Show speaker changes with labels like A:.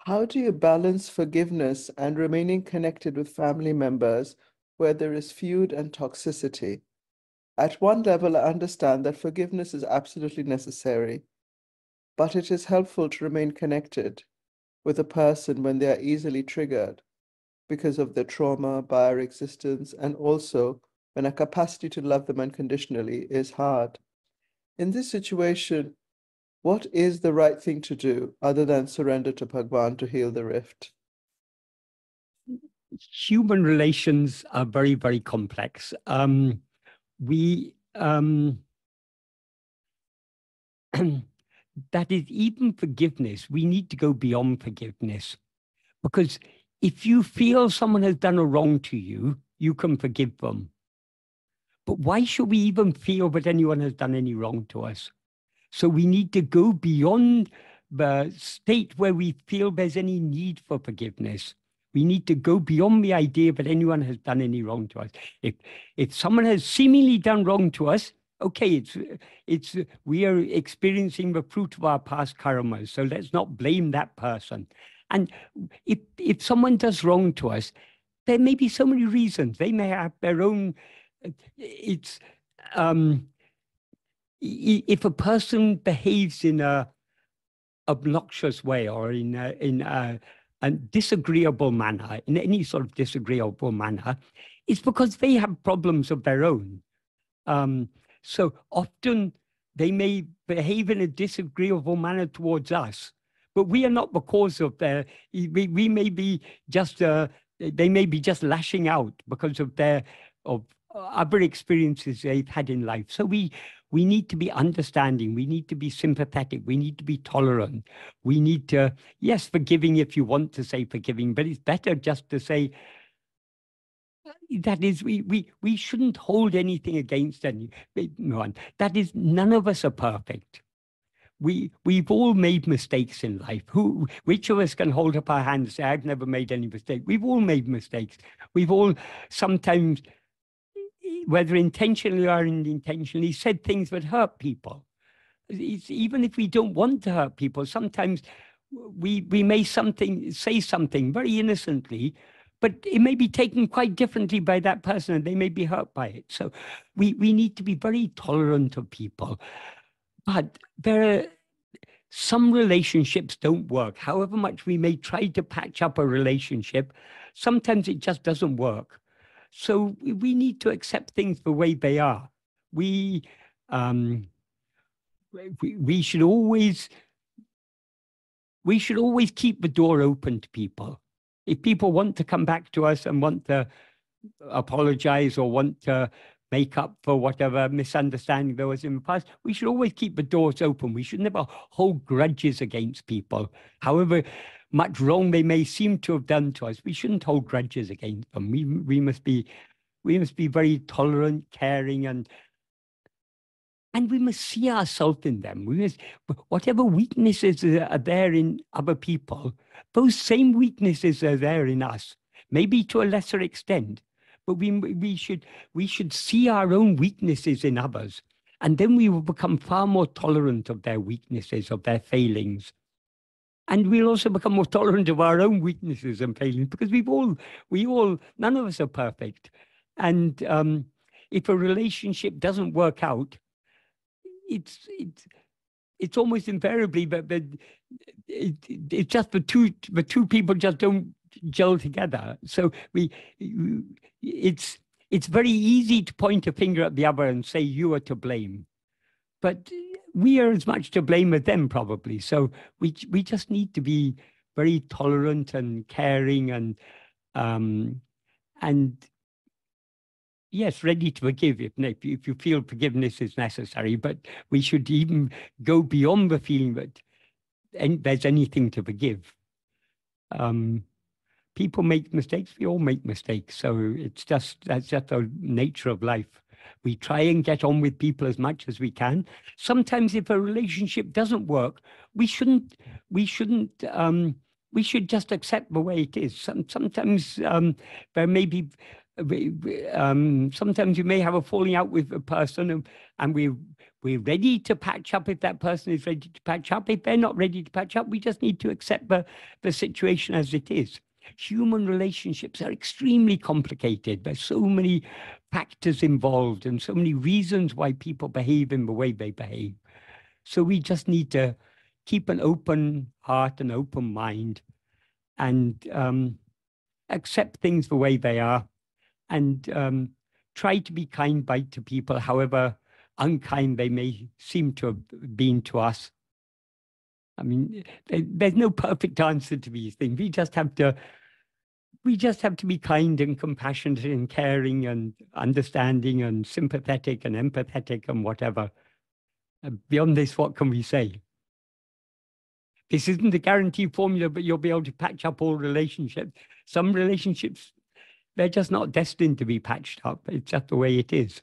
A: How do you balance forgiveness and remaining connected with family members where there is feud and toxicity? At one level, I understand that forgiveness is absolutely necessary, but it is helpful to remain connected with a person when they are easily triggered because of their trauma, by our existence, and also when our capacity to love them unconditionally is hard. In this situation, what is the right thing to do other than surrender to Bhagavan to heal the rift?
B: Human relations are very, very complex. That is, even forgiveness, we need to go beyond forgiveness. Because if you feel someone has done a wrong to you, you can forgive them. But why should we even feel that anyone has done any wrong to us? So we need to go beyond the state where we feel there's any need for forgiveness. We need to go beyond the idea that anyone has done any wrong to us. If someone has seemingly done wrong to us, okay, we are experiencing the fruit of our past karmas, so let's not blame that person. And if someone does wrong to us, there may be so many reasons. They may have their own. If a person behaves in a obnoxious way or in a disagreeable manner, in any sort of disagreeable manner, it's because they have problems of their own. So often they may behave in a disagreeable manner towards us, but we are not the cause of their. We may be just. They may be just lashing out because of other experiences they've had in life. So we need to be understanding. We need to be sympathetic. We need to be tolerant. We need to, yes, forgiving if you want to say forgiving, but it's better just to say. That is, we shouldn't hold anything against anyone. That is, none of us are perfect. We've all made mistakes in life. Which of us can hold up our hands and say, I've never made any mistake? We've all made mistakes. We've all sometimes, whether intentionally or unintentionally, said things that hurt people. Even if we don't want to hurt people, sometimes we may say something very innocently, but it may be taken quite differently by that person and they may be hurt by it. So we need to be very tolerant of people. But some relationships don't work. However much we may try to patch up a relationship, sometimes it just doesn't work. So we need to accept things the way they are. We should always keep the door open to people. If people want to come back to us and want to apologize or want to make up for whatever misunderstanding there was in the past, we should always keep the doors open. We should never hold grudges against people. However much wrong they may seem to have done to us, we shouldn't hold grudges against them. We must be very tolerant, caring, and we must see ourselves in them. Whatever weaknesses are there in other people, those same weaknesses are there in us, maybe to a lesser extent. But we should see our own weaknesses in others, and then we will become far more tolerant of their weaknesses, of their failings. And we'll also become more tolerant of our own weaknesses and failings, because none of us are perfect. And if a relationship doesn't work out, it's almost invariably that it's just the two people just don't gel together. So it's very easy to point a finger at the other and say you are to blame, but we are as much to blame as them probably. So we just need to be very tolerant and caring and yes, ready to forgive if you feel forgiveness is necessary. But we should even go beyond the feeling that there's anything to forgive. People make mistakes. We all make mistakes. So that's just the nature of life. We try and get on with people as much as we can. Sometimes if a relationship doesn't work, we should just accept the way it is. Sometimes there may be, sometimes you may have a falling out with a person and We're ready to patch up if that person is ready to patch up. If they're not ready to patch up, we just need to accept the situation as it is. Human relationships are extremely complicated. There's so many factors involved and so many reasons why people behave in the way they behave. So we just need to keep an open heart and open mind and accept things the way they are and try to be kind to people, however unkind they may seem to have been to us. I mean, there's no perfect answer to these things. We just have to be kind and compassionate and caring and understanding and sympathetic and empathetic and whatever. Beyond this, what can we say? This isn't a guaranteed formula, but you'll be able to patch up all relationships. Some relationships, they're just not destined to be patched up. It's just the way it is.